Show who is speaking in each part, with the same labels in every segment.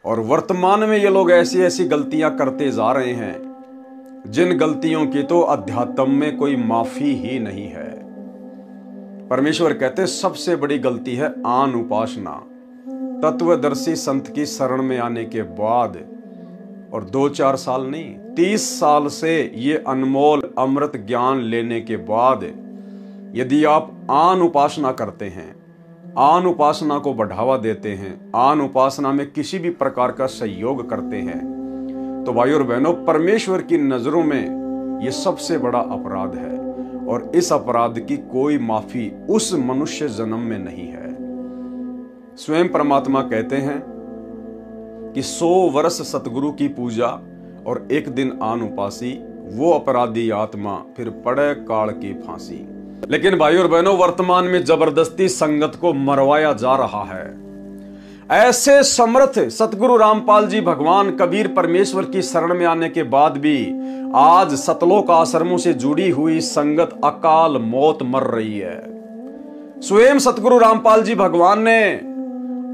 Speaker 1: और वर्तमान में ये लोग ऐसी ऐसी गलतियां करते जा रहे हैं जिन गलतियों की तो अध्यात्म में कोई माफी ही नहीं है। परमेश्वर कहते सबसे बड़ी गलती है आन उपासना। तत्वदर्शी संत की शरण में आने के बाद, और 2-4 साल नहीं 30 साल से ये अनमोल अमृत ज्ञान लेने के बाद यदि आप आन उपासना करते हैं, आन उपासना को बढ़ावा देते हैं, आन उपासना में किसी भी प्रकार का सहयोग करते हैं, तो भाई और बहनों परमेश्वर की नजरों में ये सबसे बड़ा अपराध है और इस अपराध की कोई माफी उस मनुष्य जन्म में नहीं है। स्वयं परमात्मा कहते हैं कि 100 वर्ष सतगुरु की पूजा और 1 दिन आन उपासी, वो अपराधी आत्मा फिर पड़े काल की फांसी। लेकिन भाई और बहनों वर्तमान में जबरदस्ती संगत को मरवाया जा रहा है। ऐसे समर्थ सतगुरु रामपाल जी भगवान कबीर परमेश्वर की शरण में आने के बाद भी आज सतलोक आश्रमों से जुड़ी हुई संगत अकाल मौत मर रही है। स्वयं सतगुरु रामपाल जी भगवान ने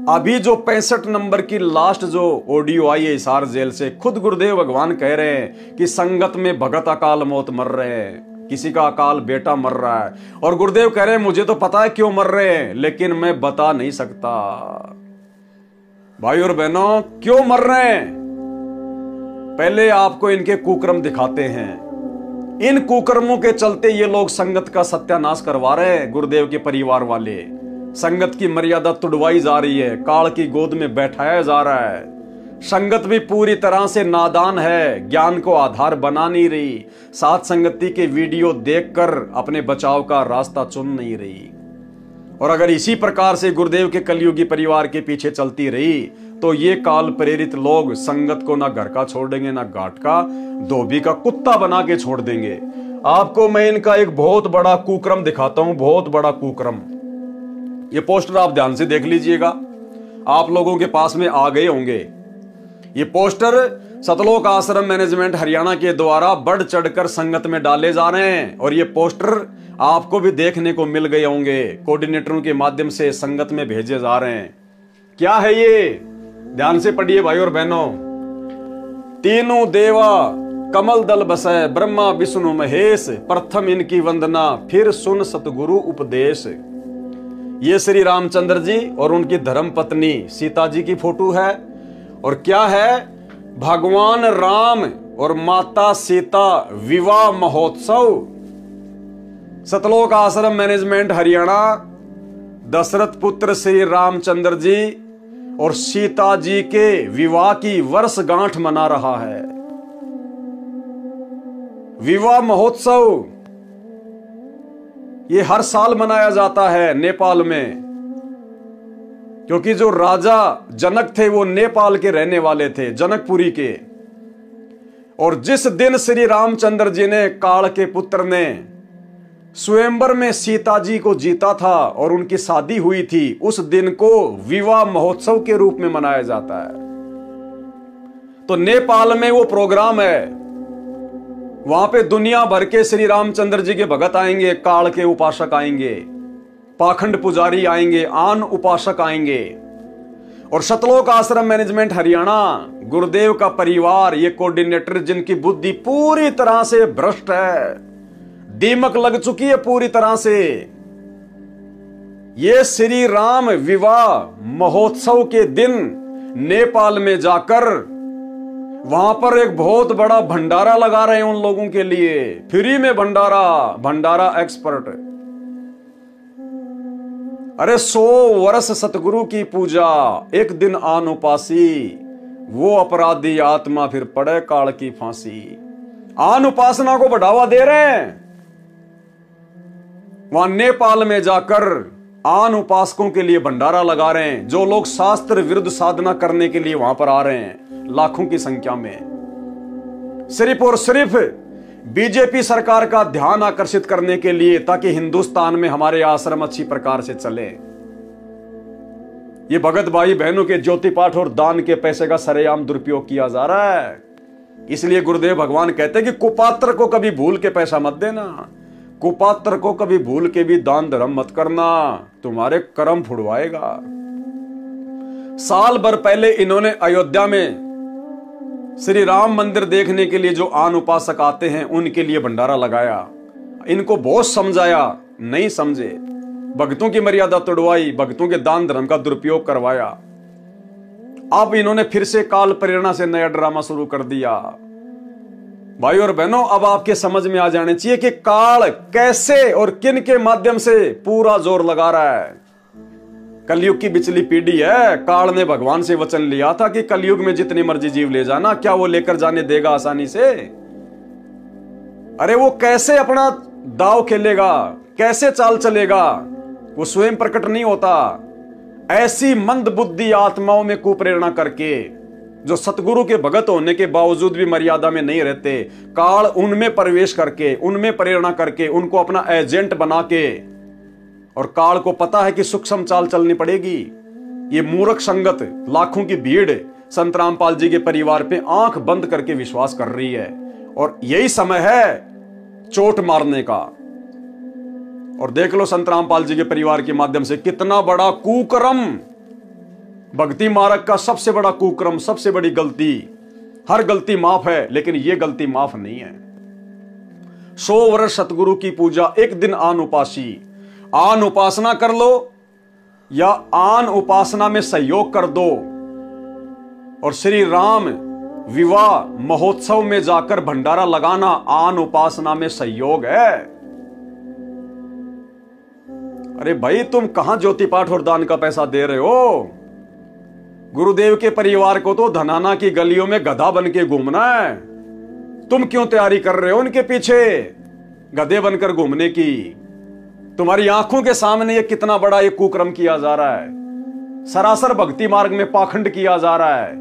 Speaker 1: अभी जो 65 नंबर की लास्ट जो ऑडियो आई है हिसार जेल से, खुद गुरुदेव भगवान कह रहे हैं कि संगत में भगत अकाल मौत मर रहे हैं, किसी का अकाल बेटा मर रहा है, और गुरुदेव कह रहे हैं मुझे तो पता है क्यों मर रहे हैं लेकिन मैं बता नहीं सकता। भाई और बहनों क्यों मर रहे हैं, पहले आपको इनके कुकर्म दिखाते हैं। इन कुकर्मों के चलते ये लोग संगत का सत्यानाश करवा रहे हैं। गुरुदेव के परिवार वाले, संगत की मर्यादा तुड़वाई जा रही है, काल की गोद में बैठाया जा रहा है। संगत भी पूरी तरह से नादान है, ज्ञान को आधार बना नहीं रही, साथ संगति के वीडियो देखकर अपने बचाव का रास्ता चुन नहीं रही। और अगर इसी प्रकार से गुरुदेव के कलयुगी परिवार के पीछे चलती रही तो ये काल प्रेरित लोग संगत को ना घर का छोड़ देंगे ना घाट का, धोबी का कुत्ता बना के छोड़ देंगे। आपको मैं इनका एक बहुत बड़ा कुक्रम दिखाता हूं, बहुत बड़ा कुक्रम। ये पोस्टर आप ध्यान से देख लीजिएगा, आप लोगों के पास में आ गए होंगे। ये पोस्टर सतलोक आश्रम मैनेजमेंट हरियाणा के द्वारा बढ़ चढ़कर संगत में डाले जा रहे हैं और ये पोस्टर आपको भी देखने को मिल गए होंगे, कोऑर्डिनेटरों के माध्यम से संगत में भेजे जा रहे हैं। क्या है ये, ध्यान से पढ़िए भाई और बहनों। तीनों देवा कमल दल बसै, ब्रह्मा विष्णु महेश, प्रथम इनकी वंदना फिर सुन सतगुरु उपदेश। ये श्री रामचंद्र जी और उनकी धर्म पत्नी सीता जी की फोटो है। और क्या है, भगवान राम और माता सीता विवाह महोत्सव। सतलोक आश्रम मैनेजमेंट हरियाणा दशरथ पुत्र श्री रामचंद्र जी और सीता जी के विवाह की वर्षगांठ मना रहा है। विवाह महोत्सव ये हर साल मनाया जाता है नेपाल में, क्योंकि जो राजा जनक थे वो नेपाल के रहने वाले थे, जनकपुरी के। और जिस दिन श्री रामचंद्र जी ने, काल के पुत्र ने, स्वयंवर में सीता जी को जीता था और उनकी शादी हुई थी, उस दिन को विवाह महोत्सव के रूप में मनाया जाता है। तो नेपाल में वो प्रोग्राम है, वहां पे दुनिया भर के श्री रामचंद्र जी के भगत आएंगे, काल के उपासक आएंगे, पाखंड पुजारी आएंगे, आन उपासक आएंगे। और सतलोक आश्रम मैनेजमेंट हरियाणा, गुरुदेव का परिवार, ये कोऑर्डिनेटर जिनकी बुद्धि पूरी तरह से भ्रष्ट है, दीमक लग चुकी है पूरी तरह से, ये श्री राम विवाह महोत्सव के दिन नेपाल में जाकर वहां पर एक बहुत बड़ा भंडारा लगा रहे हैं उन लोगों के लिए, फ्री में भंडारा, भंडारा एक्सपर्ट। अरे 100 वर्ष सतगुरु की पूजा, 1 दिन आन उपासी, वो अपराधी आत्मा फिर पड़े काल की फांसी। आन उपासना को बढ़ावा दे रहे हैं, वहां नेपाल में जाकर आन उपासकों के लिए भंडारा लगा रहे हैं। जो लोग शास्त्र विरुद्ध साधना करने के लिए वहां पर आ रहे हैं लाखों की संख्या में, सिर्फ और सिर्फ बीजेपी सरकार का ध्यान आकर्षित करने के लिए, ताकि हिंदुस्तान में हमारे आश्रम अच्छी प्रकार से चले। ये भगत भाई बहनों के ज्योति पाठ और दान के पैसे का सरेआम दुरुपयोग किया जा रहा है। इसलिए गुरुदेव भगवान कहते हैं कि कुपात्र को कभी भूल के पैसा मत देना, कुपात्र को कभी भूल के भी दान धर्म मत करना, तुम्हारे कर्म फुड़वाएगा। साल भर पहले इन्होंने अयोध्या में श्री राम मंदिर देखने के लिए जो आन उपासक आते हैं उनके लिए भंडारा लगाया। इनको बहुत समझाया, नहीं समझे। भक्तों की मर्यादा तोड़वाई, भक्तों के दान धर्म का दुरुपयोग करवाया। अब इन्होंने फिर से काल प्रेरणा से नया ड्रामा शुरू कर दिया। भाई और बहनों, अब आपके समझ में आ जाने चाहिए कि काल कैसे और किन के माध्यम से पूरा जोर लगा रहा है। कलयुग की बिचली पीढ़ी है। काल ने भगवान से वचन लिया था कि कलयुग में जितनी मर्जी जीव ले जाना, क्या वो लेकर जाने देगा आसानी से? अरे वो कैसे अपना दाव खेलेगा, कैसे चाल चलेगा, वो स्वयं प्रकट नहीं होता। ऐसी मंद बुद्धि आत्माओं में कुप्रेरणा करके, जो सतगुरु के भगत होने के बावजूद भी मर्यादा में नहीं रहते, काल उनमें प्रवेश करके, उनमें प्रेरणा करके, उनको अपना एजेंट बना के, और काल को पता है कि सूक्ष्म चाल चलनी पड़ेगी। ये मूर्ख संगत, लाखों की भीड़ संत रामपाल जी के परिवार पे आंख बंद करके विश्वास कर रही है, और यही समय है चोट मारने का। और देख लो संत रामपाल जी के परिवार के माध्यम से कितना बड़ा कुकर्म, भक्ति मार्ग का सबसे बड़ा कुकर्म, सबसे बड़ी गलती। हर गलती माफ है, लेकिन यह गलती माफ नहीं है। 100 वर्ष सतगुरु की पूजा, एक दिन आन उपासी। आन उपासना कर लो या आन उपासना में सहयोग कर दो, और श्री राम विवाह महोत्सव में जाकर भंडारा लगाना आन उपासना में सहयोग है। अरे भाई, तुम कहां ज्योति पाठ और दान का पैसा दे रहे हो? गुरुदेव के परिवार को तो धनाना की गलियों में गधा बन के घूमना है। तुम क्यों तैयारी कर रहे हो उनके पीछे गधे बनकर घूमने की? तुम्हारी आंखों के सामने ये कितना बड़ा ये कुकर्म किया जा रहा है। सरासर भक्ति मार्ग में पाखंड किया जा रहा है।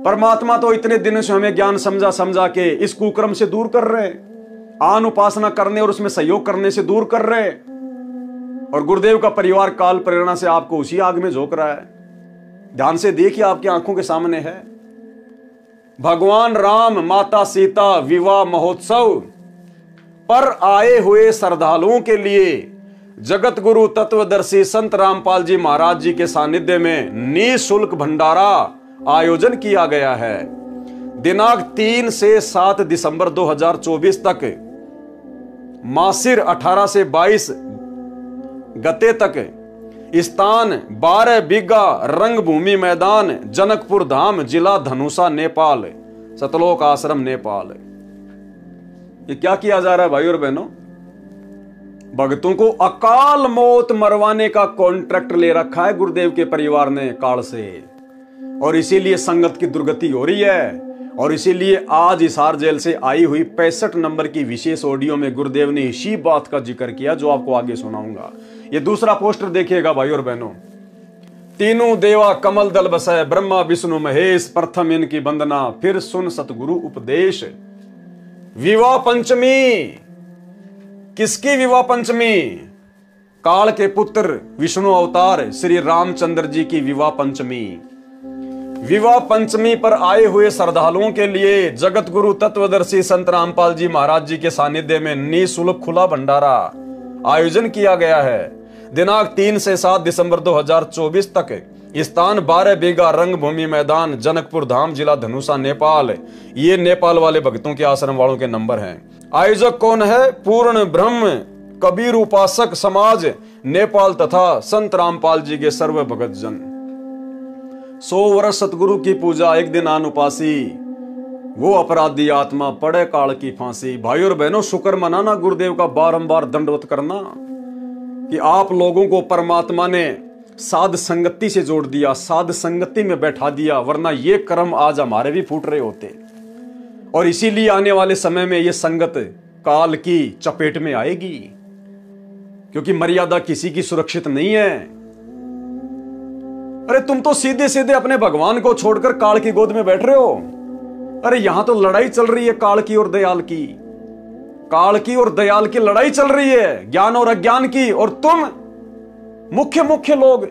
Speaker 1: परमात्मा तो इतने दिनों से हमें ज्ञान समझा समझा के इस कुकर्म से दूर कर रहे, आन उपासना करने और उसमें सहयोग करने से दूर कर रहे, और गुरुदेव का परिवार काल प्रेरणा से आपको उसी आग में झोंक रहा है। ध्यान से देखिए, आपकी आंखों के सामने है। भगवान राम माता सीता विवाह महोत्सव पर आए हुए श्रद्धालुओं के लिए जगत गुरु तत्वदर्शी संत रामपाल जी महाराज जी के सानिध्य में निःशुल्क भंडारा आयोजन किया गया है। दिनांक 3 से 7 दिसंबर 2024 तक, मासिर 18 से 22 गते तक, स्थान 12 बीघा रंगभूमि मैदान, जनकपुर धाम, जिला धनुषा, नेपाल, सतलोक आश्रम, नेपाल। ये क्या किया जा रहा है भाई और बहनों? भक्तों को अकाल मौत मरवाने का कॉन्ट्रैक्ट ले रखा है गुरुदेव के परिवार ने काल से, और इसीलिए संगत की दुर्गति हो रही है। और इसीलिए आज हिसार जेल से आई हुई 65 नंबर की विशेष ऑडियो में गुरुदेव ने इसी बात का जिक्र किया जो आपको आगे सुनाऊंगा। ये दूसरा पोस्टर देखिएगा भाई और बहनों। तीनों देवा कमल दल बसै, ब्रह्मा विष्णु महेश, प्रथम इनकी वंदना, फिर सुन सतगुरु उपदेश। विवाह पंचमी, किसकी विवाह पंचमी? काल के पुत्र विष्णु अवतार श्री रामचंद्र जी की विवाह पंचमी। विवाह पंचमी पर आए हुए श्रद्धालुओं के लिए जगत गुरु तत्वदर्शी संत रामपाल जी महाराज जी के सानिध्य में निःशुल्क खुला भंडारा आयोजन किया गया है। दिनांक 3 से 7 दिसंबर 2024 तक, स्थान 12 बीघा रंगभूमि मैदान, जनकपुर धाम, जिला धनुषा, नेपाल। ये नेपाल वाले भक्तों के आश्रम वालों के नंबर हैं। आयोजक कौन है? पूर्ण ब्रह्म कबीर उपासक समाज नेपाल तथा संत रामपाल जी के सर्व भगत जन। 100 वर्ष सतगुरु की पूजा, एक दिन आन उपासी, वो अपराधी आत्मा पड़े काल की फांसी। भाई और बहनों, शुक्र मनाना गुरुदेव का, बारंबार दंडवत करना कि आप लोगों को परमात्मा ने साध संगति से जोड़ दिया, साध संगति में बैठा दिया, वरना ये कर्म आज हमारे भी फूट रहे होते। और इसीलिए आने वाले समय में ये संगत काल की चपेट में आएगी, क्योंकि मर्यादा किसी की सुरक्षित नहीं है। अरे तुम तो सीधे सीधे अपने भगवान को छोड़कर काल की गोद में बैठ रहे हो। अरे यहां तो लड़ाई चल रही है काल की और दयाल की, काल की और दयाल की लड़ाई चल रही है, ज्ञान और अज्ञान की। और तुम मुख्य लोग,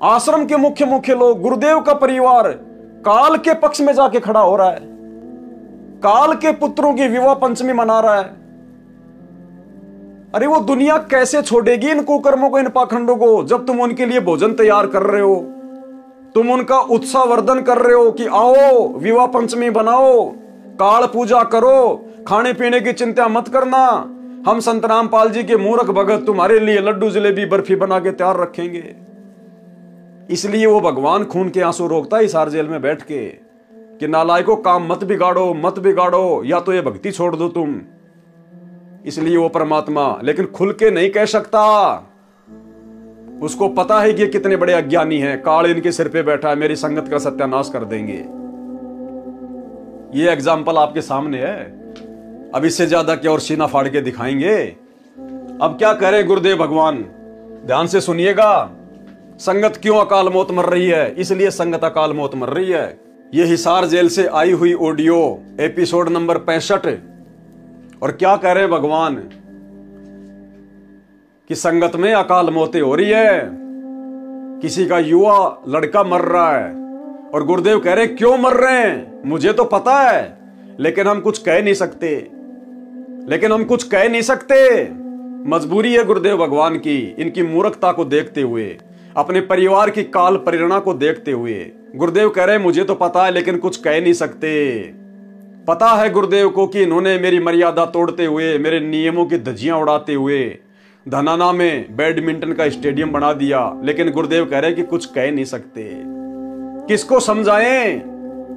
Speaker 1: आश्रम के मुख्य लोग, गुरुदेव का परिवार काल के पक्ष में जाके खड़ा हो रहा है, काल के पुत्रों की विवाह पंचमी मना रहा है। अरे वो दुनिया कैसे छोड़ेगी इन कुकर्मों को, इन पाखंडों को, जब तुम उनके लिए भोजन तैयार कर रहे हो, तुम उनका उत्साहवर्धन कर रहे हो कि आओ विवाह पंचमी बनाओ, काल पूजा करो, खाने पीने की चिंता मत करना, हम संत रामपाल जी के मूर्ख भगत तुम्हारे लिए लड्डू जलेबी बर्फी बना के तैयार रखेंगे। इसलिए वो भगवान खून के आंसू रोकता है हिसार जेल में बैठ के कि नालायकों काम मत बिगाड़ो, मत बिगाड़ो, या तो ये भक्ति छोड़ दो तुम। इसलिए वो परमात्मा लेकिन खुल के नहीं कह सकता, उसको पता है कि ये कितने बड़े अज्ञानी हैं, काल इनके सिर पे बैठा है, मेरी संगत का सत्यानाश कर देंगे। ये एग्जाम्पल आपके सामने है, अब इससे ज्यादा क्या और सीना फाड़ के दिखाएंगे। अब क्या कह रहे गुरुदेव भगवान, ध्यान से सुनिएगा। संगत क्यों अकाल मौत मर रही है? इसलिए संगत अकाल मौत मर रही है। ये हिसार जेल से आई हुई ऑडियो एपिसोड नंबर 65। और क्या कह रहे हैं भगवान कि संगत में अकाल मौतें हो रही है, किसी का युवा लड़का मर रहा है, और गुरुदेव कह रहे हैं क्यों मर रहे हैं मुझे तो पता है, लेकिन हम कुछ कह नहीं सकते, मजबूरी है गुरुदेव भगवान की, इनकी मूर्खता को देखते हुए, अपने परिवार की काल प्रेरणा को देखते हुए। गुरुदेव कह रहे हैं मुझे तो पता है लेकिन कुछ कह नहीं सकते। पता है गुरुदेव को कि इन्होंने मेरी मर्यादा तोड़ते हुए, मेरे नियमों की धज्जियां उड़ाते हुए धनाना में बैडमिंटन का स्टेडियम बना दिया, लेकिन गुरुदेव कह रहे हैं कि कुछ कह नहीं सकते। किसको समझाएं?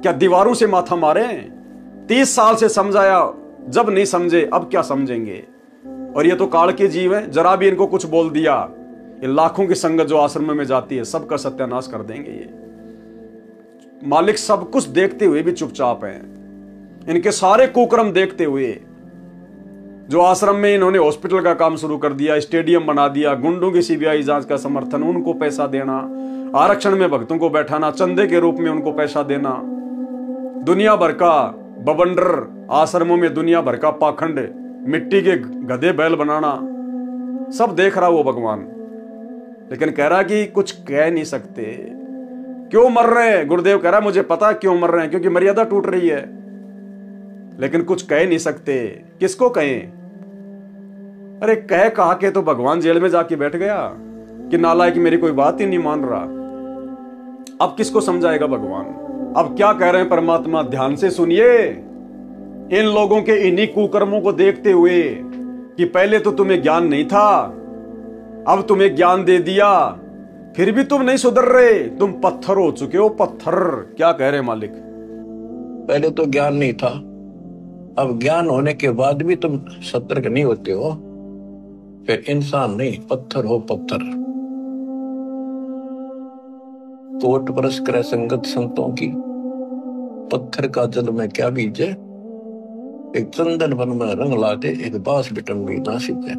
Speaker 1: क्या दीवारों से माथा मारें? 30 साल से समझाया, जब नहीं समझे अब क्या समझेंगे। और ये तो काल के जीव है, जरा भी इनको कुछ बोल दिया, ये लाखों की संगत जो आश्रम में जाती है सबका सत्यानाश कर देंगे। ये मालिक सब कुछ देखते हुए भी चुपचाप हैं, इनके सारे कुकर्म देखते हुए। जो आश्रम में इन्होंने हॉस्पिटल का काम शुरू कर दिया, स्टेडियम बना दिया, गुंडों की सीबीआई जांच का समर्थन, उनको पैसा देना, आरक्षण में भक्तों को बैठाना, चंदे के रूप में उनको पैसा देना, दुनिया भर का बवंडर आश्रमों में दुनिया भर का पाखंड, मिट्टी के गधे बैल बनाना, सब देख रहा वो भगवान, लेकिन कह रहा कि कुछ कह नहीं सकते। क्यों मर रहे हैं? गुरुदेव कह रहा मुझे पता है क्यों मर रहे हैं, क्योंकि मर्यादा टूट रही है, लेकिन कुछ कह नहीं सकते। किसको कहें? अरे कहा के तो भगवान जेल में जाके बैठ गया कि नालायक मेरी कोई बात ही नहीं मान रहा। अब किसको समझाएगा भगवान? अब क्या कह रहे हैं परमात्मा, ध्यान से सुनिए। इन लोगों के इन्हीं कुकर्मों को देखते हुए कि पहले तो तुम्हें ज्ञान नहीं था, अब तुम्हें ज्ञान दे दिया, फिर भी तुम नहीं सुधर रहे, तुम पत्थर हो चुके हो, पत्थर। क्या कह रहे मालिक?
Speaker 2: पहले तो ज्ञान नहीं था, अब ज्ञान होने के बाद भी तुम सतर्क नहीं होते हो, फिर इंसान नहीं पत्थर हो, पत्थर। कोट बरस करे संगत संतों की, पत्थर का जल में क्या बीजे, एक चंदन वन में रंग लाते, एक बांस बिटन भी ना सीते।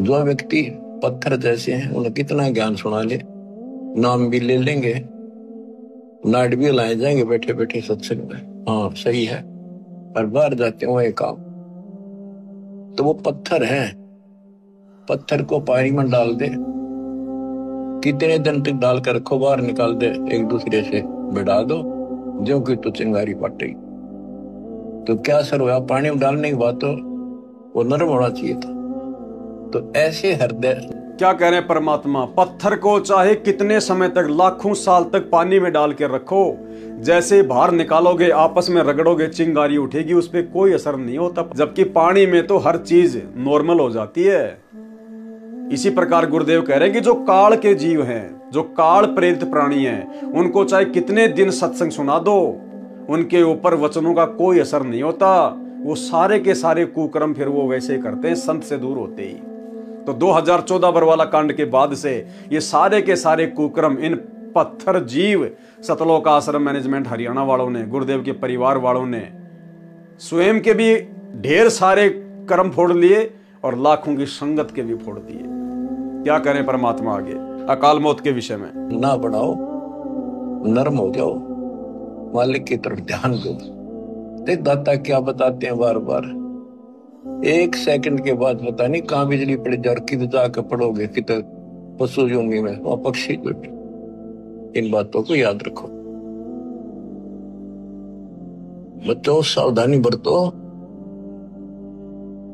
Speaker 2: जो व्यक्ति पत्थर जैसे हैं उन्हें कितना ज्ञान सुना ले, नाम भी ले लेंगे, नाट भी लाए जाएंगे बैठे बैठे सत्संग में, हाँ सही है, पर बाहर जाते हो एक काम, तो वो पत्थर है। पत्थर को पानी में डाल दे, कितने दिन तक डाल कर रखो, बाहर निकाल दे, एक दूसरे से बिड़ा दो, जो कि तो चिंगारी पटेगी, तो क्या असर हुआ? पानी में डालने के बाद तो वो नरम होना चाहिए था। तो ऐसे हृदय,
Speaker 1: क्या कह रहे हैं परमात्मा, पत्थर को चाहे कितने समय तक, लाखों साल तक पानी में डाल के रखो, जैसे बाहर निकालोगे आपस में रगड़ोगे चिंगारी उठेगी, उस पर कोई असर नहीं होता, जबकि पानी में तो हर चीज नॉर्मल हो जाती है। इसी प्रकार गुरुदेव कह रहे हैं कि जो काल के जीव हैं, जो काल प्रेरित प्राणी हैं, उनको चाहे कितने दिन सत्संग सुना दो, उनके ऊपर वचनों का कोई असर नहीं होता, वो सारे के सारे कुकर्म फिर वो वैसे करते हैं संत से दूर होते ही। तो 2014 बरवाला कांड के बाद से ये सारे के सारे कुकर्म इन पत्थर जीव सतलोक आश्रम मैनेजमेंट हरियाणा वालों ने, गुरुदेव के परिवार वालों ने स्वयं के भी ढेर सारे कर्म फोड़ लिए और लाखों की संगत के भी फोड़ दिए। क्या करें परमात्मा आगे अकाल मौत के विषय में?
Speaker 2: ना बढ़ाओ, नर्म हो जाओ, मालिक की तरफ ध्यान दो। देख दाता क्या बताते हैं बार बार, एक सेकंड के बाद पता नहीं कहाँ बिजली पड़ जाए और किधर जाकर पड़ोगे, किधर पशु जूंगी में वहां पक्षी जुट। इन बातों को याद रखो बच्चों, सावधानी बरतो,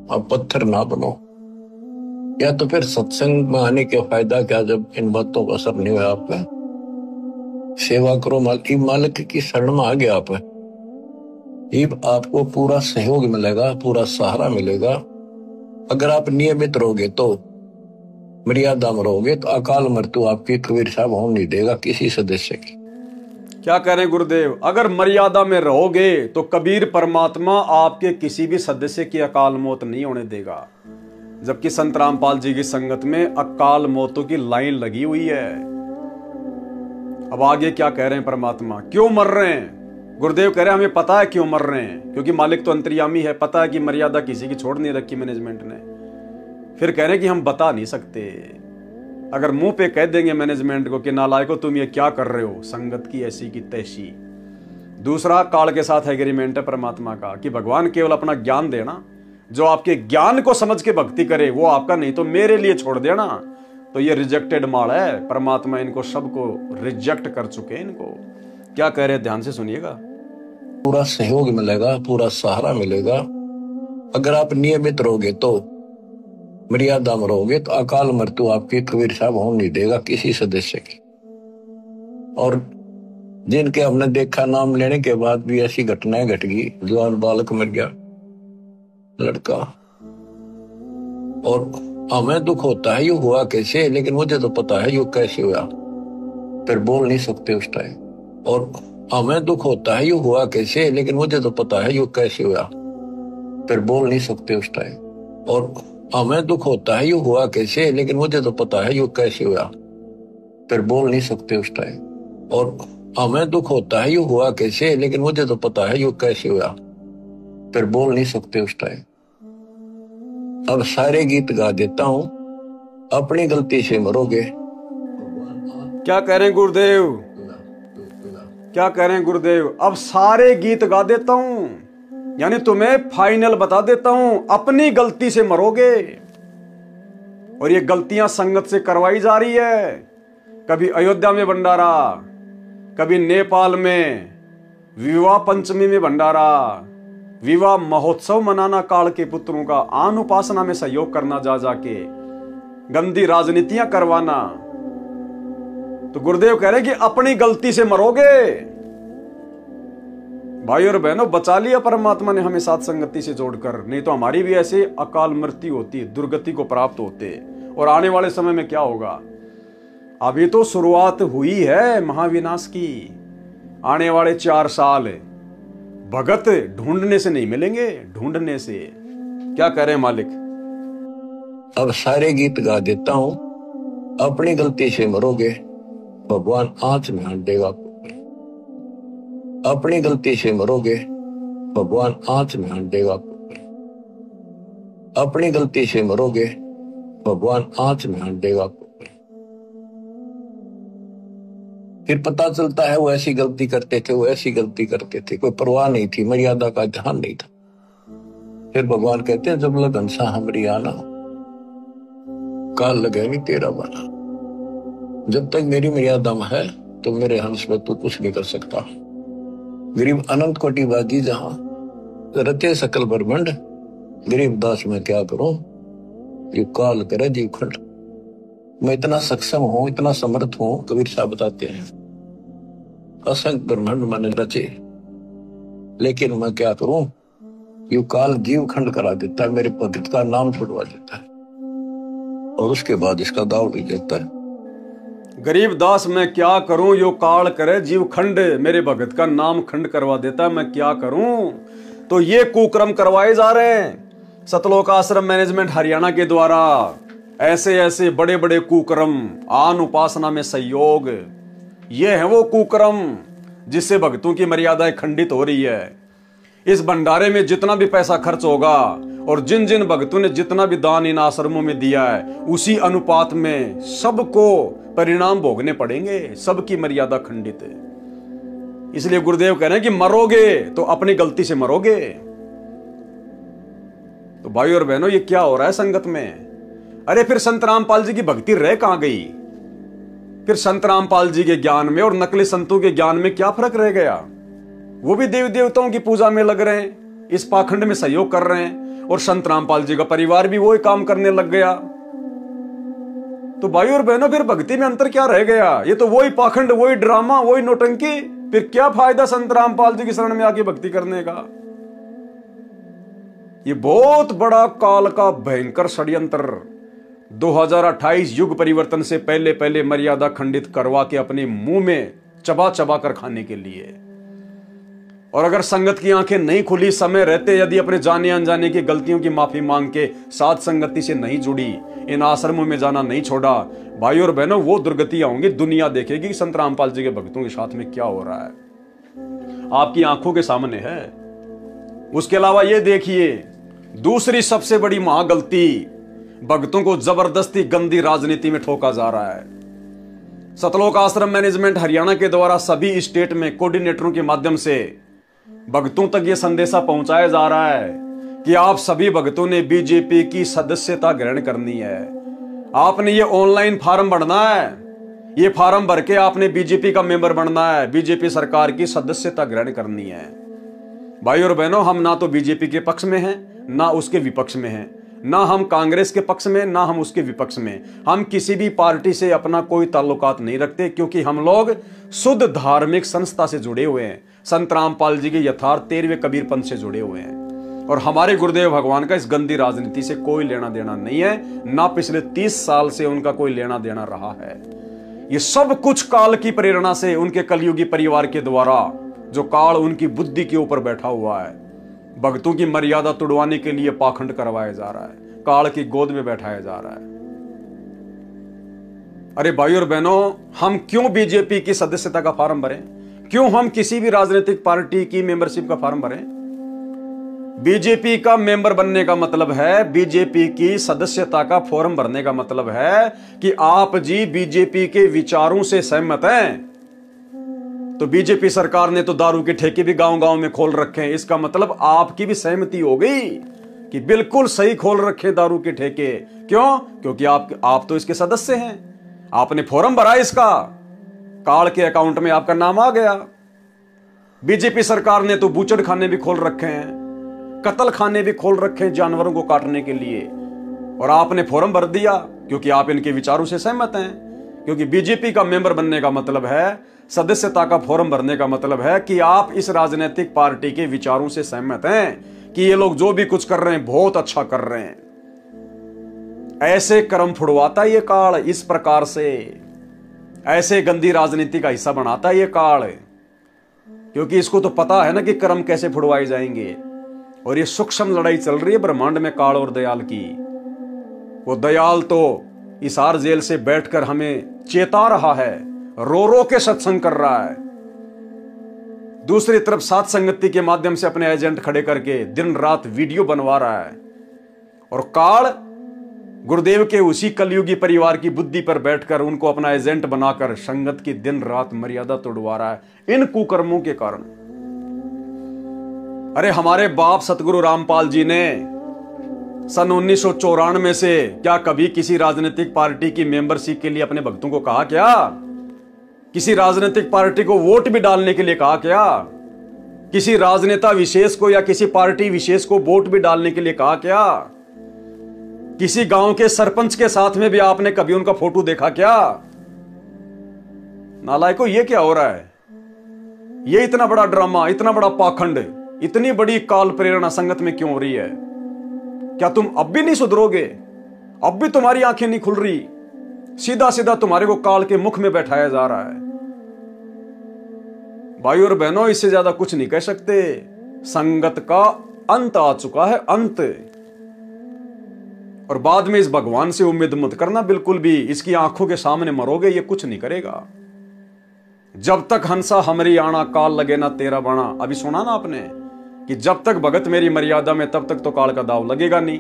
Speaker 2: अब पत्थर ना बनो। या तो फिर सत्संग में आने के फायदा क्या जब इन बातों का असर नहीं हुआ आप पे? सेवा करो मालिक। मालिक की शरण में आ गया आप, आपको पूरा सहयोग मिलेगा, पूरा सहारा मिलेगा। अगर आप नियमित रहोगे तो, मर्यादा में रहोगे तो अकाल मृत्यु आपकी कबीर साहब होने नहीं देगा किसी सदस्य की।
Speaker 1: क्या कह रहे हैं गुरुदेव? अगर मर्यादा में रहोगे तो कबीर परमात्मा आपके किसी भी सदस्य की अकाल मौत नहीं होने देगा। जबकि संत रामपाल जी की संगत में अकाल मौतों की लाइन लगी हुई है। अब आगे क्या कह रहे हैं परमात्मा? क्यों मर रहे हैं? गुरुदेव कह रहे हैं हमें पता है क्यों मर रहे हैं, क्योंकि मालिक तो अंतर्यामी है। पता है कि मर्यादा किसी की छोड़ नहीं रखी मैनेजमेंट ने। फिर कह रहे हैं कि हम बता नहीं सकते। अगर मुंह पे कह देंगे मैनेजमेंट को कि नालायको तुम ये क्या कर रहे हो, संगत की ऐसी की तैसी। दूसरा, काल के साथ एग्रीमेंट है परमात्मा का कि भगवान केवल अपना ज्ञान देना, जो आपके ज्ञान को समझ के भक्ति करे वो आपका, नहीं तो मेरे लिए छोड़ देना। तो ये रिजेक्टेड माल है। परमात्मा इनको सबको रिजेक्ट कर चुके हैं। इनको क्या कह रहे हैं, ध्यान से सुनिएगा।
Speaker 2: पूरा सहयोग मिलेगा, पूरा सहारा मिलेगा। अगर आप नियमित रहोगे तो, मर्यादा में रहोगे तो अकाल मृत्यु आपकी कबीर साहब होने नहीं देगा किसी सदस्य की। और जिनके हमने देखा नाम लेने के बाद भी ऐसी घटनाएं घट गई, जवान बालक मर गया, लड़का, और हमें दुख होता है ये हुआ कैसे, लेकिन मुझे तो पता है ये कैसे हुआ, फिर बोल नहीं सकते उस टाइम। और हमें दुख होता है ये हुआ कैसे, लेकिन मुझे तो पता है ये कैसे हुआ, फिर बोल नहीं सकते उस टाइम। और हमें दुख होता है ये हुआ कैसे, लेकिन मुझे तो पता है ये कैसे हुआ, फिर बोल नहीं सकते उस टाइम। और हमें दुख होता है ये हुआ कैसे, लेकिन मुझे तो पता है ये कैसे हुआ, फिर बोल नहीं सकते उस टाइम। अब सारे गीत गा देता हूं, अपनी गलती से मरोगे।
Speaker 1: क्या कह रहे हैं गुरुदेव? क्या कह रहे हैं गुरुदेव? अब सारे गीत गा देता हूं, यानी तुम्हें फाइनल बता देता हूं, अपनी गलती से मरोगे। और ये गलतियां संगत से करवाई जा रही है। कभी अयोध्या में भंडारा, कभी नेपाल में विवाह पंचमी में भंडारा, विवाह महोत्सव मनाना काल के पुत्रों का, आन उपासना में सहयोग करना जा जाके, गंदी राजनीतियां करवाना। तो गुरुदेव कह रहे कि अपनी गलती से मरोगे। भाई और बहनों, बचा लिया परमात्मा ने हमें साथ संगति से जोड़कर, नहीं तो हमारी भी ऐसे अकाल मृत्यु होती, दुर्गति को प्राप्त होते। और आने वाले समय में क्या होगा? अभी तो शुरुआत हुई है महाविनाश की। आने वाले 4 साल भगत ढूंढने से नहीं मिलेंगे, ढूंढने से। क्या कह रहे हैं मालिक?
Speaker 2: अब सारे गीत गा देता हूं, अपनी गलती से मरोगे, भगवान आंच में हाथ देगा। अपनी गलती से मरोगे, भगवान आंच में हाथ देगा। अपनी गलती से मरोगे, भगवान आंच में हाथ देगा। फिर पता चलता है वो ऐसी गलती करते थे, वो ऐसी गलती करते थे, कोई परवाह नहीं थी, मर्यादा का ध्यान नहीं था। फिर भगवान कहते हैं जब लगन सा हमरी आना, काल लगे नहीं तेरा बना। जब तक मेरी मर्यादा में है तो मेरे हंस में तू कुछ नहीं कर सकता। गरीब अनंत कोटिवादी जहां रचे सकल ब्रह्मंड, गरीब दास में क्या करूं, ये काल करे जीव खंड। मैं इतना सक्षम हूं, इतना समर्थ हूं, कबीर साहब बताते हैं, असंख्य ब्रह्मांड मैंने रचे, लेकिन मैं क्या करूं, ये काल जीव खंड करा देता है, मेरे भगत का नाम छुड़वा देता है, और उसके बाद इसका दाव भी देता है।
Speaker 1: गरीब दास मैं क्या करूं, यो काल करे जीव खंड, मेरे भगत का नाम खंड करवा देता है, मैं क्या करूं। तो ये कुक्रम करवाए जा रहे हैं सतलोक आश्रम मैनेजमेंट हरियाणा के द्वारा। ऐसे ऐसे बड़े बड़े कुक्रम, आन उपासना में सहयोग, ये है वो कुक्रम जिससे भक्तों की मर्यादाएं खंडित हो रही है। इस भंडारे में जितना भी पैसा खर्च होगा और जिन जिन भक्तों ने जितना भी दान इन आश्रमों में दिया है, उसी अनुपात में सबको परिणाम भोगने पड़ेंगे, सबकी मर्यादा खंडित है। इसलिए गुरुदेव कह रहे हैं कि मरोगे तो अपनी गलती से मरोगे। तो भाई और बहनों, ये क्या हो रहा है संगत में? अरे फिर संत रामपाल जी की भक्ति रह कहां गई? फिर संत रामपाल जी के ज्ञान में और नकली संतों के ज्ञान में क्या फर्क रह गया? वो भी देव देवताओं की पूजा में लग रहे हैं, इस पाखंड में सहयोग कर रहे हैं, और संत रामपाल जी का परिवार भी वही काम करने लग गया। तो भाई और बहनों फिर भक्ति में अंतर क्या रह गया? ये तो वही पाखंड, वही ड्रामा, वही नौटंकी। फिर क्या फायदा संत रामपाल जी की शरण में आके भक्ति करने का? ये बहुत बड़ा काल का भयंकर षड्यंत्र 2028 युग परिवर्तन से पहले पहले मर्यादा खंडित करवा के अपने मुंह में चबा चबा कर खाने के लिए। और अगर संगत की आंखें नहीं खुली, समय रहते यदि अपने जाने अनजाने की गलतियों की माफी मांग के साथ संगति से नहीं जुड़ी, इन आश्रमों में जाना नहीं छोड़ा, भाई और बहनों, वो दुर्गतियां होंगी। दुनिया देखेगी कि संत रामपाल जी के भक्तों के साथ में क्या हो रहा है, आपकी आंखों के सामने है। उसके अलावा ये देखिए, दूसरी सबसे बड़ी महागलती, भक्तों को जबरदस्ती गंदी राजनीति में ठोका जा रहा है। सतलोक आश्रम मैनेजमेंट हरियाणा के द्वारा सभी स्टेट में कोऑर्डिनेटरों के माध्यम से भक्तों तक यह संदेशा पहुंचाया जा रहा है कि आप सभी भक्तों ने बीजेपी की सदस्यता ग्रहण करनी है। आपने ये ऑनलाइन फॉर्म भरना है, ये फॉर्म भर के आपने बीजेपी का मेंबर बनना है, बीजेपी सरकार की सदस्यता ग्रहण करनी है। भाई और बहनों, हम ना तो बीजेपी के पक्ष में हैं, ना उसके विपक्ष में हैं, ना हम कांग्रेस के पक्ष में, ना हम उसके विपक्ष में। हम किसी भी पार्टी से अपना कोई ताल्लुकात नहीं रखते, क्योंकि हम लोग शुद्ध धार्मिक संस्था से जुड़े हुए हैं, संत रामपाल जी के यथार्थ 13वें कबीर पंथ से जुड़े हुए हैं। और हमारे गुरुदेव भगवान का इस गंदी राजनीति से कोई लेना देना नहीं है, ना पिछले 30 साल से उनका कोई लेना देना रहा है। ये सब कुछ काल की प्रेरणा से, उनके कलयुगी परिवार के द्वारा, जो काल उनकी बुद्धि के ऊपर बैठा हुआ है, भक्तों की मर्यादा तुड़वाने के लिए पाखंड करवाया जा रहा है, काल की गोद में बैठाया जा रहा है। अरे भाई और बहनों, हम क्यों बीजेपी की सदस्यता का फॉर्म भरें? क्यों हम किसी भी राजनीतिक पार्टी की मेंबरशिप का फॉर्म भरें? बीजेपी का मेंबर बनने का मतलब है, बीजेपी की सदस्यता का फॉर्म भरने का मतलब है कि आप जी बीजेपी के विचारों से सहमत हैं। तो बीजेपी सरकार ने तो दारू के ठेके भी गांव-गांव में खोल रखे हैं, इसका मतलब आपकी भी सहमति हो गई कि बिल्कुल सही खोल रखे दारू के ठेके। क्यों? क्योंकि आप तो इसके सदस्य हैं, आपने फॉर्म भरा इसका, काल के अकाउंट में आपका नाम आ गया। बीजेपी सरकार ने तो बूचड़ खाने भी खोल रखे हैं, कत्ल खाने भी खोल रखे हैं जानवरों को काटने के लिए, और आपने फॉर्म भर दिया क्योंकि आप इनके विचारों से सहमत हैं। क्योंकि बीजेपी का मेंबर बनने का मतलब है, सदस्यता का फॉर्म भरने का मतलब है कि आप इस राजनीतिक पार्टी के विचारों से सहमत हैं कि ये लोग जो भी कुछ कर रहे हैं बहुत अच्छा कर रहे हैं। ऐसे कर्म फुड़वाता ये काल, इस प्रकार से ऐसे गंदी राजनीति का हिस्सा बनाता ये काल, क्योंकि इसको तो पता है ना कि कर्म कैसे फुड़वाए जाएंगे। और ये सूक्ष्म लड़ाई चल रही है ब्रह्मांड में काल और दयाल की। वो दयाल तो हिसार जेल से बैठकर हमें चेता रहा है, रो रो के सत्संग कर रहा है। दूसरी तरफ साथ संगति के माध्यम से अपने एजेंट खड़े करके दिन रात वीडियो बनवा रहा है। और काल गुरुदेव के उसी कलयुगी परिवार की बुद्धि पर बैठकर उनको अपना एजेंट बनाकर संगत की दिन रात मर्यादा तोड़वा रहा है इन कुकर्मों के कारण। अरे हमारे बाप सतगुरु रामपाल जी ने सन 1994 से क्या कभी किसी राजनीतिक पार्टी की मेंबरशिप के लिए अपने भक्तों को कहा क्या? किसी राजनीतिक पार्टी को वोट भी डालने के लिए कहा क्या? किसी राजनेता विशेष को या किसी पार्टी विशेष को वोट भी डालने के लिए कहा क्या? किसी गांव के सरपंच के साथ में भी आपने कभी उनका फोटो देखा क्या? नालायकों, ये क्या हो रहा है? ये इतना बड़ा ड्रामा, इतना बड़ा पाखंड, इतनी बड़ी काल प्रेरणा संगत में क्यों हो रही है? क्या तुम अब भी नहीं सुधरोगे? अब भी तुम्हारी आंखें नहीं खुल रही? सीधा सीधा तुम्हारे को काल के मुख में बैठाया जा रहा है। भाई और बहनों, इससे ज्यादा कुछ नहीं कह सकते। संगत का अंत आ चुका है, अंत। और बाद में इस भगवान से उम्मीद मत करना बिल्कुल भी, इसकी आंखों के सामने मरोगे, ये कुछ नहीं करेगा। जब तक हंसा हमरी आना, काल लगे ना तेरा बाणा। अभी सुना ना आपने कि जब तक भगत मेरी मर्यादा में, तब तक तो काल का दाव लगेगा नहीं।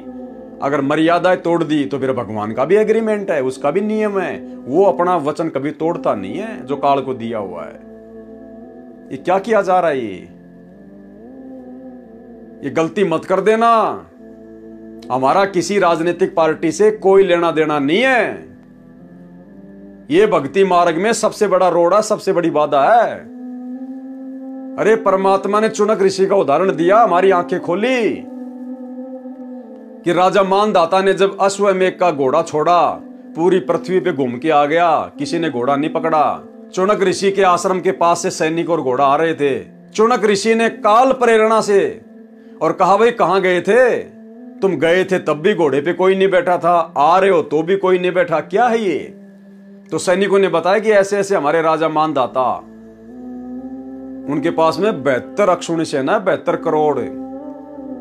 Speaker 1: अगर मर्यादाएं तोड़ दी तो फिर भगवान का भी एग्रीमेंट है, उसका भी नियम है, वो अपना वचन कभी तोड़ता नहीं है जो काल को दिया हुआ है। ये क्या किया जा रहा है? ये गलती मत कर देना। हमारा किसी राजनीतिक पार्टी से कोई लेना देना नहीं है। ये भक्ति मार्ग में सबसे बड़ा रोड़ा, सबसे बड़ी बाधा है। अरे परमात्मा ने चुनक ऋषि का उदाहरण दिया, हमारी आंखें खोली कि राजा मानदाता ने जब अश्वमेघ का घोड़ा छोड़ा पूरी पृथ्वी पे घूम के आ गया, किसी ने घोड़ा नहीं पकड़ा। चुनक ऋषि के आश्रम के पास से सैनिक और घोड़ा आ रहे थे। चुनक ऋषि ने काल प्रेरणा से और कहा, भाई कहां गए थे तुम? गए थे तब भी घोड़े पे कोई नहीं बैठा था, आ रहे हो तो भी कोई नहीं बैठा, क्या है ये? तो सैनिकों ने बताया कि ऐसे ऐसे हमारे राजा मानदाता, उनके पास में 72 अक्षौणी सेना है, 72 करोड़,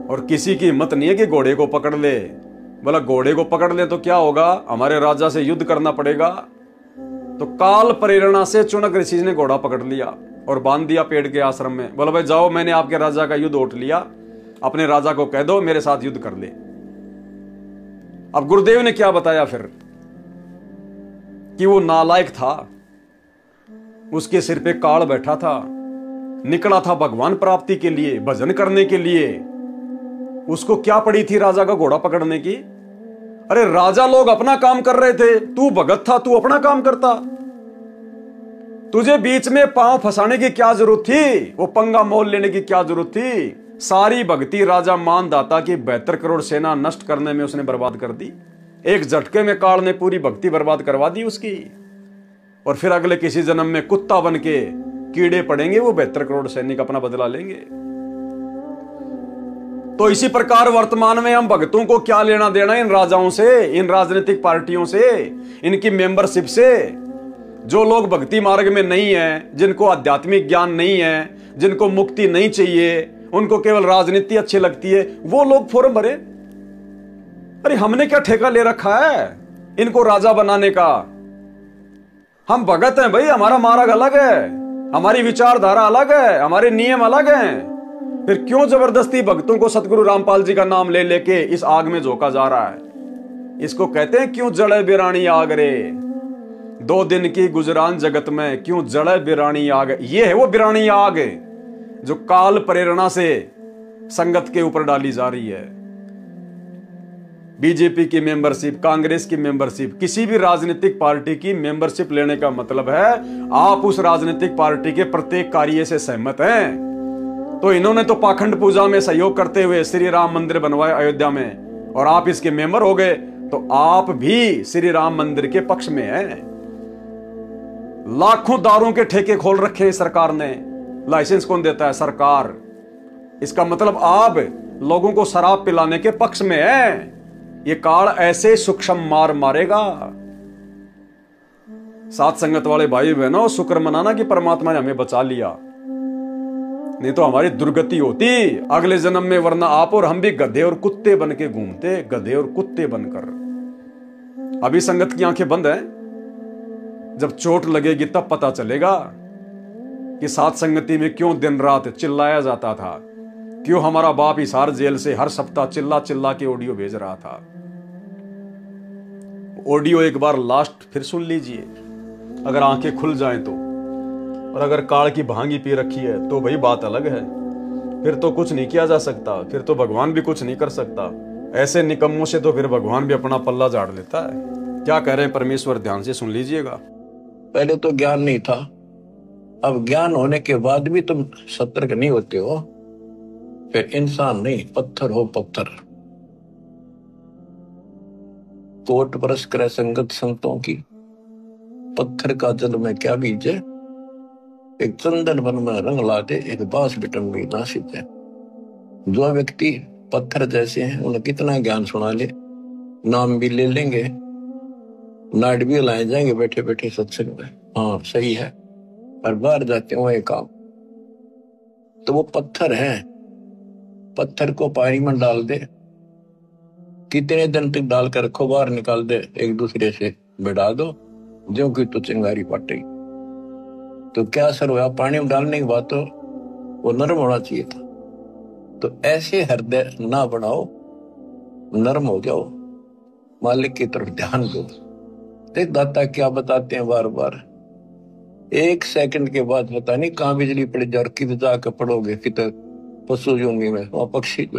Speaker 1: और किसी की हिम्मत नहीं है कि घोड़े को पकड़ ले। बोला घोड़े को पकड़ ले तो क्या होगा, हमारे राजा से युद्ध करना पड़ेगा। तो काल प्रेरणा से चुनक ऋषि ने घोड़ा पकड़ लिया और बांध दिया पेड़ के आश्रम में। बोला भाई जाओ, मैंने आपके राजा का युद्ध उठ लिया, अपने राजा को कह दो मेरे साथ युद्ध कर ले। अब गुरुदेव ने क्या बताया फिर कि वो नालायक था, उसके सिर पे काल बैठा था, निकला था भगवान प्राप्ति के लिए, भजन करने के लिए। उसको क्या पड़ी थी राजा का घोड़ा पकड़ने की? अरे राजा लोग अपना काम कर रहे थे, तू भगत था, तू अपना काम करता। तुझे बीच में पांव फंसाने की क्या जरूरत थी? वो पंगा मोल लेने की क्या जरूरत थी? सारी भक्ति राजा मानदाता की 72 करोड़ सेना नष्ट करने में उसने बर्बाद कर दी। एक झटके में काल ने पूरी भक्ति बर्बाद करवा दी उसकी। और फिर अगले किसी जन्म में कुत्ता बन के कीड़े पड़ेंगे, वो 72 करोड़ सैनिक अपना बदला लेंगे। तो इसी प्रकार वर्तमान में हम भक्तों को क्या लेना देना इन राजाओं से, इन राजनीतिक पार्टियों से, इनकी मेंबरशिप से? जो लोग भक्ति मार्ग में नहीं है, जिनको आध्यात्मिक ज्ञान नहीं है, जिनको मुक्ति नहीं चाहिए, उनको केवल राजनीति अच्छी लगती है, वो लोग फॉर्म भरे। अरे हमने क्या ठेका ले रखा है इनको राजा बनाने का? हम भगत हैं भाई, हमारा मार्ग अलग है, हमारी विचारधारा अलग है, हमारे नियम अलग हैं। फिर क्यों जबरदस्ती भक्तों को सतगुरु रामपाल जी का नाम ले लेके इस आग में झोंका जा रहा है? इसको कहते हैं क्यों जड़े बिरानी आग रे, 2 दिन की गुजरान जगत में क्यों जड़े बिरानी आग। ये है वो बिरानी आग जो काल प्रेरणा से संगत के ऊपर डाली जा रही है। बीजेपी की मेंबरशिप, कांग्रेस की मेंबरशिप, किसी भी राजनीतिक पार्टी की मेंबरशिप लेने का मतलब है आप उस राजनीतिक पार्टी के प्रत्येक कार्य से सहमत हैं। तो इन्होंने तो पाखंड पूजा में सहयोग करते हुए श्री राम मंदिर बनवाया अयोध्या में, और आप इसके मेंबर हो गए, तो आप भी श्री राम मंदिर के पक्ष में हैं। लाखों दारों के ठेके खोल रखे हैं सरकार ने, लाइसेंस कौन देता है? सरकार। इसका मतलब आप लोगों को शराब पिलाने के पक्ष में हैं। ये काल ऐसे सूक्ष्म मार मारेगा। साथ संगत वाले भाई बहनों, शुक्र मनाना कि परमात्मा ने हमें बचा लिया, नहीं तो हमारी दुर्गति होती अगले जन्म में, वरना आप और हम भी गधे और कुत्ते बन के घूमते, गधे और कुत्ते बनकर। अभी संगत की आंखें बंद हैं, जब चोट लगेगी तब पता चलेगा कि साथ संगति में क्यों दिन रात चिल्लाया जाता था, क्यों हमारा बाप हिसार जेल से हर सप्ताह चिल्ला चिल्ला के ऑडियो भेज रहा था। ऑडियो एक बार लास्ट फिर सुन लीजिए, अगर आंखें खुल जाएं तो। और अगर काल की भांगी पी रखी है तो भाई बात अलग है, फिर तो कुछ नहीं किया जा सकता, फिर तो भगवान भी कुछ नहीं कर सकता। ऐसे निकम्मों से तो फिर भगवान भी अपना पल्ला झाड़ लेता है। क्या कह रहे हैं परमेश्वर, ध्यान से सुन लीजिएगा।
Speaker 2: पहले तो ज्ञान नहीं था, अब ज्ञान होने के बाद भी तुम सतर्क नहीं होते हो, फिर इंसान नहीं पत्थर हो पत्थर। कोट बरस करे संगत संतों की, पत्थर का जल में क्या बीजे, एक चंदन वन में रंग लाते, एक बांस बिटन भी ना सीते। जो व्यक्ति पत्थर जैसे हैं उन्हें कितना ज्ञान सुना ले, नाम भी ले लेंगे, नाट भी लाए जाएंगे बैठे बैठे सत्संग में, हाँ सही है, पर बाहर जाते हो एक काम, तो वो पत्थर है। पत्थर को पानी में डाल दे, कितने दिन तक डालकर रखो, बाहर निकाल दे, एक दूसरे से बिड़ा दो, जो कि तो चिंगारी पटेगी। तो क्या असर हुआ? पानी में डालने के बाद तो वो नरम होना चाहिए था। तो ऐसे हृदय ना बनाओ, नरम हो जाओ, मालिक की तरफ ध्यान दो। देख दाता क्या बताते हैं बार बार, 1 सेकंड के बाद पता नहीं कहां बिजली पड़ जाए और किधर जाकर पड़ोगे, किधर पशु जूंगी में, वहां पक्षी को।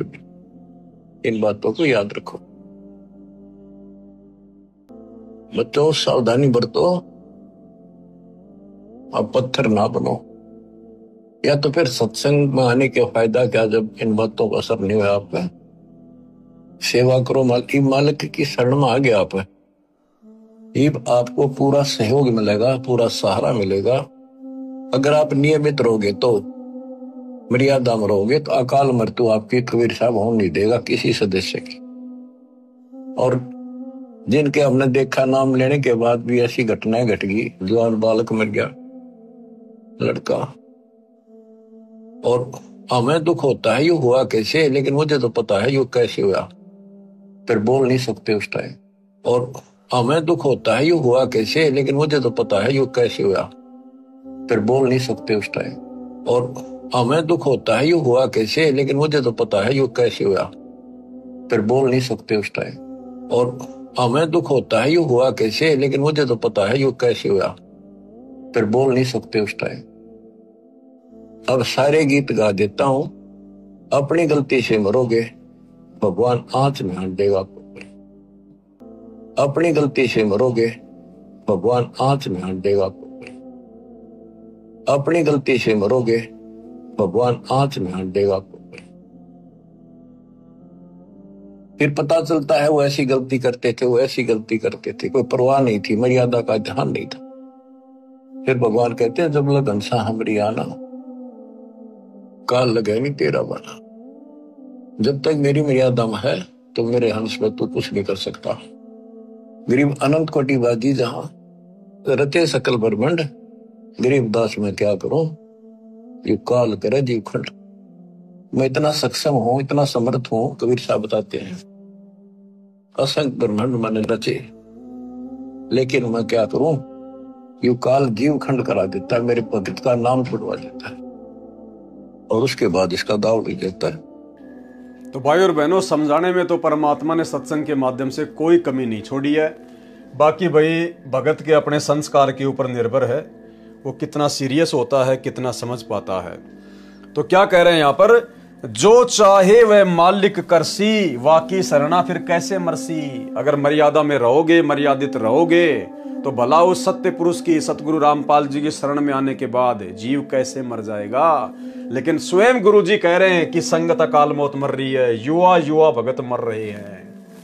Speaker 2: इन बातों को याद रखो बच्चों, सावधानी बरतो, अब पत्थर ना बनो। या तो फिर सत्संग में आने के फायदा क्या, जब इन बातों का असर नहीं हुआ आप पे, सेवा करो, मालिक की शरण में आ गया आप, ये आपको पूरा सहयोग मिलेगा, पूरा सहारा मिलेगा। अगर आप नियमित रहोगे तो, मर्यादा में रहोगे तो अकाल मृत्यु आपकी कबीर साहब होने नहीं देगा किसी सदस्य की। और जिनके हमने देखा नाम लेने के बाद भी ऐसी घटनाएं घट गई, जवान बालक मर गया, लड़का, और हमें दुख होता है ये हुआ कैसे, लेकिन मुझे तो पता है ये कैसे हुआ, फिर बोल नहीं सकते उस टाइम। और हमें दुख होता है ये हुआ कैसे, लेकिन मुझे तो पता है ये कैसे हुआ, फिर बोल नहीं सकते उस टाइम। और हमें दुख होता है ये हुआ कैसे, लेकिन मुझे तो पता है ये कैसे हुआ, फिर बोल नहीं सकते उस टाइम। और हमें दुख होता है ये हुआ कैसे, लेकिन मुझे तो पता है ये कैसे हुआ, फिर बोल नहीं सकते उस टाइम। अब सारे गीत गा देता हूं। अपनी गलती से मरोगे, भगवान आंच में हाथ देगा आपको। अपनी गलती से मरोगे, भगवान आंच में हाथ देगा आपको। अपनी गलती से मरोगे, भगवान आंच में हाथ देगा आपको। फिर पता चलता है वो ऐसी गलती करते थे, वो ऐसी गलती करते थे, कोई परवाह नहीं थी, मर्यादा का ध्यान नहीं था। फिर भगवान कहते हैं जब लग हंसा हमरी आना, काल लगे नहीं तेरा बना। जब तक मेरी मर्यादा में है तो मेरे हंस में तू कुछ नहीं कर सकता। गरीब अनंत कोटि बाजी जहां रचे सकल ब्रह्मंड, गरीब दास में क्या करूं, ये काल करे जीव खंड। मैं इतना सक्षम हूं, इतना समर्थ हूं, कबीर साहब बताते हैं, असंख्य ब्रह्मांड मैंने रचे, लेकिन मैं क्या करूं, ये काल जीव खंड करा देता है, मेरे भगत का नाम छुड़वा देता है, और उसके बाद इसका दाव नहीं देता है।
Speaker 1: तो भाई और बहनों, समझाने में तो परमात्मा ने सत्संग के माध्यम से कोई कमी नहीं छोड़ी है। बाकी भाई भगत के अपने संस्कार के ऊपर निर्भर है, वो कितना सीरियस होता है, कितना समझ पाता है। तो क्या कह रहे हैं यहाँ पर, जो चाहे वह मालिक करसी, वाकी शरणा फिर कैसे मरसी। अगर मर्यादा में रहोगे, मर्यादित रहोगे, तो भला उस सत्य पुरुष की, सतगुरु रामपाल जी की शरण में आने के बाद जीव कैसे मर जाएगा। लेकिन स्वयं गुरु जी कह रहे हैं कि संगत अकाल मौत मर रही है, युवा युवा भगत मर रहे हैं।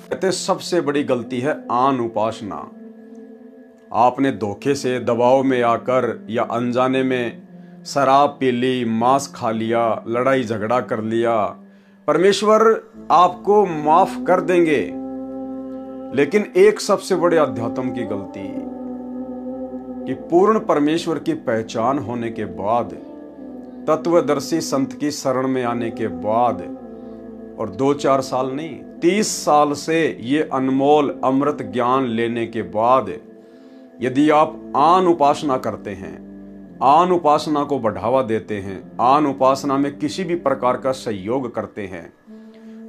Speaker 1: कहते सबसे बड़ी गलती है आन उपासना। आपने धोखे से, दबाव में आकर या अनजाने में शराब पी ली, मांस खा लिया, लड़ाई झगड़ा कर लिया, परमेश्वर आपको माफ कर देंगे। लेकिन एक सबसे बड़े अध्यात्म की गलती कि पूर्ण परमेश्वर की पहचान होने के बाद, तत्वदर्शी संत की शरण में आने के बाद, और 2-4 साल नहीं 30 साल से ये अनमोल अमृत ज्ञान लेने के बाद यदि आप आन उपासना करते हैं, आन उपासना को बढ़ावा देते हैं, आन उपासना में किसी भी प्रकार का सहयोग करते हैं,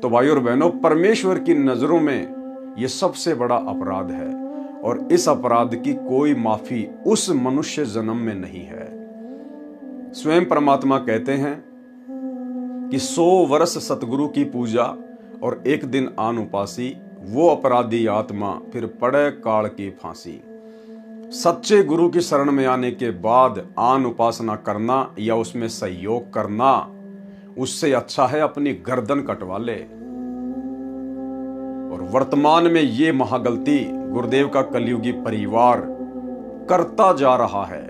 Speaker 1: तो भाइयों और बहनों, परमेश्वर की नजरों में यह सबसे बड़ा अपराध है। और इस अपराध की कोई माफी उस मनुष्य जन्म में नहीं है। स्वयं परमात्मा कहते हैं कि 100 वर्ष सतगुरु की पूजा और 1 दिन आन उपासी, वो अपराधी आत्मा फिर पड़े काल की फांसी। सच्चे गुरु की शरण में आने के बाद आन उपासना करना या उसमें सहयोग करना, उससे अच्छा है अपनी गर्दन कटवा ले। और वर्तमान में ये महागलती गुरुदेव का कलयुगी परिवार करता जा रहा है,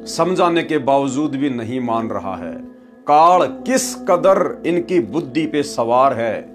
Speaker 1: समझाने के बावजूद भी नहीं मान रहा है। काल किस कदर इनकी बुद्धि पे सवार है।